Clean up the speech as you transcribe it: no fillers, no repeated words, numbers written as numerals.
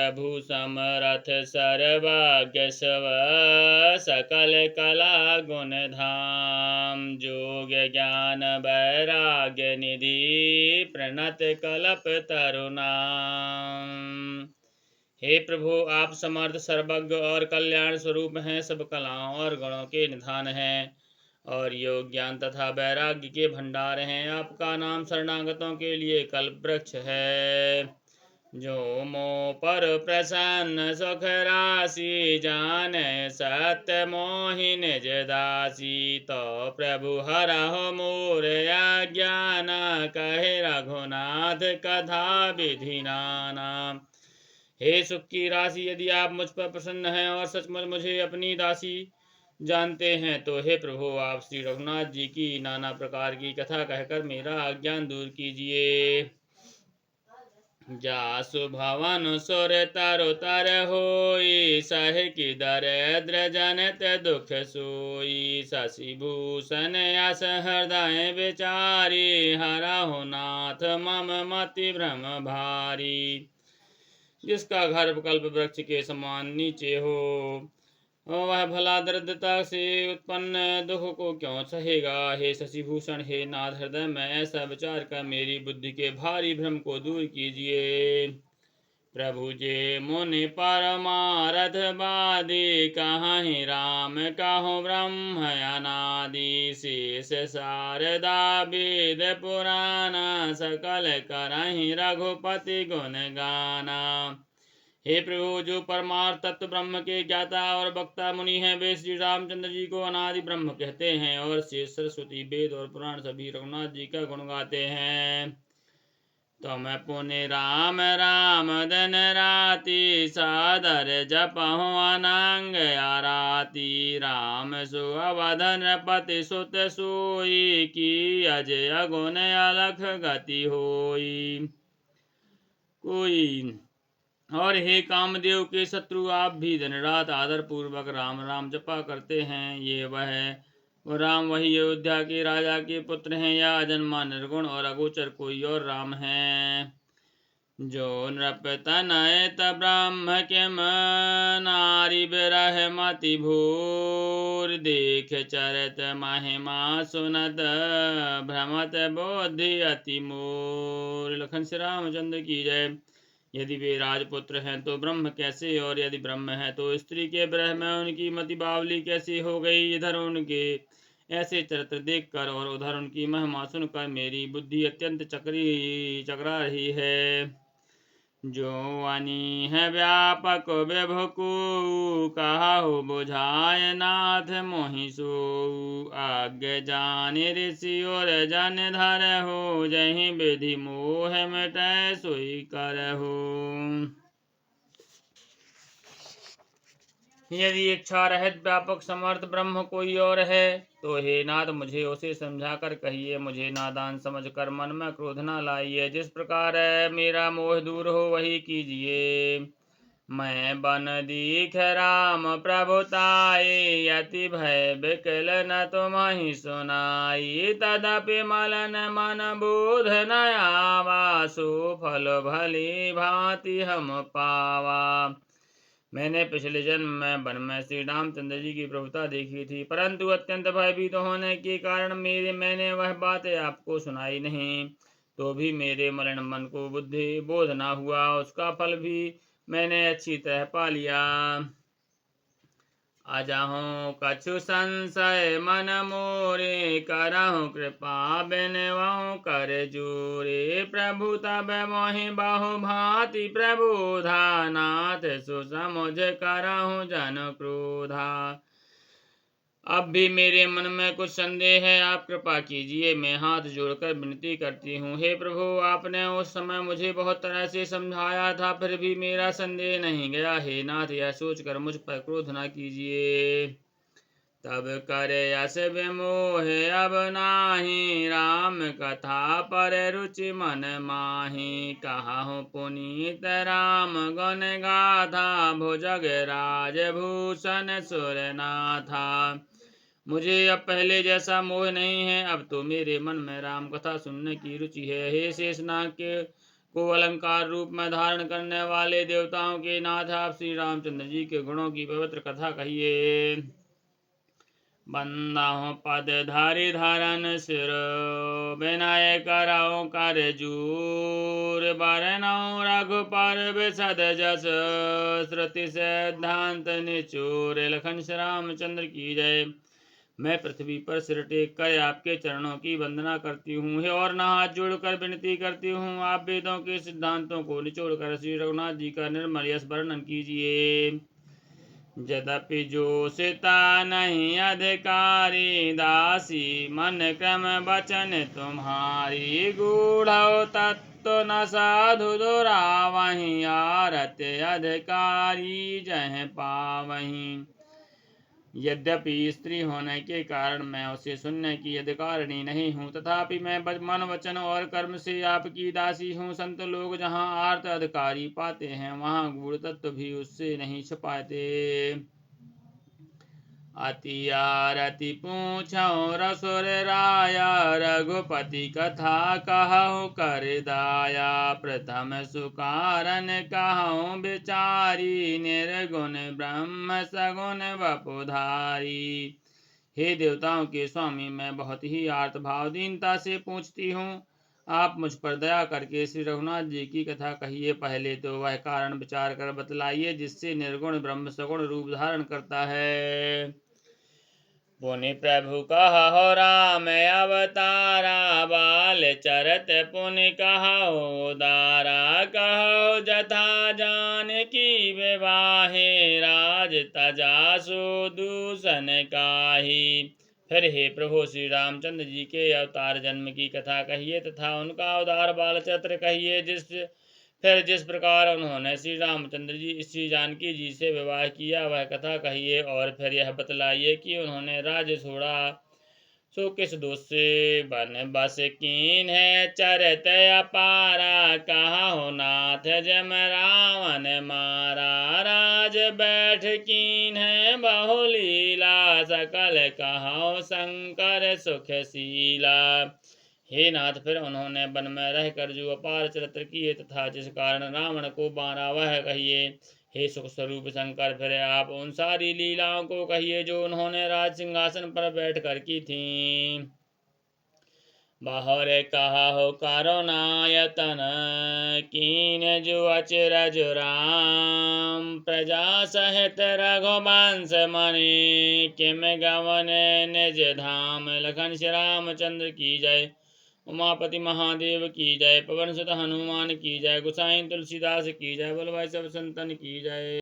प्रभु समरथ सर्वज्ञ स्व सकल कला गुण धाम। जोग ज्ञान वैराग्य निधि प्रणत कल्प तरुणाम। हे प्रभु, आप समर्थ सर्वज्ञ और कल्याण स्वरूप हैं, सब कलाओं और गुणों के निधान हैं और योग ज्ञान तथा वैराग्य के भंडार हैं। आपका नाम शरणागतों के लिए कल्प वृक्ष है। जो मोह पर प्रसन्न सुख राशि जाने सत्य मोहि निज दासी। तो प्रभु हरहु मोर अज्ञान कहे रघुनाथ कथा विधि नाना। हे सुख की राशि, यदि आप मुझ पर प्रसन्न हैं और सचमुच मुझे अपनी दासी जानते हैं तो हे प्रभु, आप श्री रघुनाथ जी की नाना प्रकार की कथा कहकर मेरा अज्ञान दूर कीजिए। जासु भवन सुर तरु तर होई सह की दरिद्र जनित दुख सोई। शशि भूषण यस हृदय विचारी हरहु नाथ मम मति भ्रम भारी। जिसका घर कल्प वृक्ष के समान नीचे हो वह भला दरिद्रता से उत्पन्न दुख को क्यों सहेगा। हे शशिभूषण, हे नाथ, हृदय में ऐसा विचार कर मेरी बुद्धि के भारी भ्रम को दूर कीजिए। प्रभु जे मुनि परमारथ बादी कहाहि राम कहो ब्रह्म अनादि। शेष शारदा वेद पुराण सकल करहि रघुपति गुण गाना। हे प्रभु, जो परमार्थ तत्व ब्रह्म के ज्ञाता और वक्ता मुनि हैं वे श्री रामचंद्र जी को अनादि ब्रह्म कहते हैं और शेष सरस्वती वेद और पुराण सभी रघुनाथ जी का गुण गाते हैं। तुम पुनि राम राम दिन राति सादर जपहु अनंग आराती। राम सुअवधन पति सुत सोई की अजय गुण अलख गति होई। कोई और हे कामदेव के शत्रु, आप भी दिन रात आदर पूर्वक राम राम जपा करते हैं। ये वो राम वही अयोध्या के राजा के पुत्र हैं या अजन्मा निर्गुण और अगोचर कोई और राम है। जो नृप तनयत ब्रह्म किम नारी बिरह मति भूर। देख चरित महिमा सुनत भ्रमत बोधि अति मोर। लखन श्री रामचंद्र की जय। यदि वे राजपुत्र हैं तो ब्रह्म कैसे, और यदि ब्रह्म है तो स्त्री के विरह में उनकी मति बावली कैसी हो गई। इधर उनके ऐसे चरित्र देखकर और उधर उनकी महिमा सुनकर मेरी बुद्धि अत्यंत चकरा रही है। जो अनी है व्यापक विभुकु कहाहु बुझाय नाथ मोहि सो। आज्ञ जाने ऋषि और जन धर हो जहि विधि मोह मिटै सोई करहु। यदि इच्छा रहित व्यापक समर्थ ब्रह्म कोई और है तो हे नाथ मुझे उसे समझा कर कहिए। मुझे नादान समझकर मन में क्रोध न लाइए। जिस प्रकार मेरा मोह दूर हो वही कीजिए। मैं बन दीख राम प्रभुताई अति भय बिकल न तुम्हि सुनाई। तदपि मलन मन बोध न आवा सो फल भली भांति हम पावा। मैंने पिछले जन्म में वन में श्री रामचंद्र जी की प्रभुता देखी थी, परंतु अत्यंत भयभीत होने के कारण मैंने वह बातें आपको सुनाई नहीं। तो भी मेरे मलिन मन को बुद्धि बोध न हुआ। उसका फल भी मैंने अच्छी तरह पा लिया। अजहु कछु संशय मन मोरे करहु कृपा बिनवहु कर जोरे। प्रभु तब मोहि बहु भांति प्रबोधा नाथ सुसमुझ करहु जन क्रोधा। अब भी मेरे मन में कुछ संदेह है, आप कृपा कीजिए। मैं हाथ जोड़कर विनती करती हूँ। हे प्रभु, आपने उस समय मुझे बहुत तरह से समझाया था, फिर भी मेरा संदेह नहीं गया। हे नाथ, यह सोचकर मुझ पर क्रोध न कीजिए। तब कर यस विमोह अब नाही राम कथा पर रुचि मन माही। कहाहु पुनीत राम गुण गाथा भुजग राज भूषण सुरनाथा। मुझे अब पहले जैसा मोह नहीं है। अब तो मेरे मन में राम कथा सुनने की रुचि है। हे शेषनाग के को अलंकार रूप में धारण करने वाले देवताओं के नाथ आप श्री रामचंद्र जी के गुणों की पवित्र कथा कहिए। बंदा पद धारी धारन सिर, बिनाय कराओ कर जूर, बरनौ रघुपर बिसद जस, श्रुति सिद्धांत निचूर। लखन श्री रामचंद्र की जय। मैं पृथ्वी पर सिर टेक कर आपके चरणों की वंदना करती हूँ और न हाथ जोड़कर विनती करती हूँ, आप वेदों के सिद्धांतों को निचोड़ कर श्री रघुनाथ जी का निर्मल यश वर्णन कीजिए। यद्यपि जो सीता नहीं अधिकारी, दासी मन क्रम वचन तुम्हारी, गूढ़ तत्व न साधु दुरावहीं, आरत अधिकारी जह पावहीं। यद्यपि स्त्री होने के कारण मैं उसे सुनने की अधिकारिणी नहीं हूँ, तथापि मैं मन वचन और कर्म से आपकी दासी हूँ। संत लोग जहाँ आर्त अधिकारी पाते हैं, वहाँ गूढ़ तत्व भी उससे नहीं छुपाते। अति आरती पूछो रसुर राया, रघुपति कथा कहूँ कर दाया, प्रथम सुकारन कहूँ बिचारी, निर्गुण ब्रह्म सगुण वपुधारी। हे देवताओं के स्वामी, मैं बहुत ही आर्त भाव दीनता से पूछती हूँ, आप मुझ पर दया करके श्री रघुनाथ जी की कथा कहिए। पहले तो वह कारण विचार कर बतलाइए जिससे निर्गुण ब्रह्म सगुण रूप धारण करता है। पुनि प्रभु कहा हो राम अवतारा, बाल चरत पुनि कहो दारा, कहो जथा जानकी विवाहे, राज तजासु दूषण काहि। फिर हे प्रभु श्री रामचंद्र जी के अवतार जन्म की कथा कहिए तथा उनका उदार बाल चरित्र कहिए। जिस प्रकार उन्होंने श्री रामचंद्र जी श्री जानकी जी से विवाह किया वह कथा कहिए। और फिर यह बतलाइए कि उन्होंने राज्य छोड़ा सो किस दोष से, बन बस कीन है चरित अपारा, कहा हो नाथ जम रावण मारा, राज बैठ कीन है बहुलीला, सकल कहो शंकर सुखशीला। हे नाथ, फिर उन्होंने वन में रहकर जो अपार चरित्र किए तथा जिस कारण रावण को मारा वह कहिए। हे सुख स्वरूप शंकर, फिर आप उन सारी लीलाओं को कहिए जो उन्होंने राज सिंहासन पर बैठ कर की थी। बाहर कहा हो करुणायतन कीन जो अचरज राम, प्रजा सहित रघुवंश मणि, किम गवन निज धाम। लखन श्री रामचंद्र की जय। उमापति महादेव की जय। पवन सुत हनुमान की जय। गोसाई तुलसीदास की जय। बोल भाई सब संतन की जय।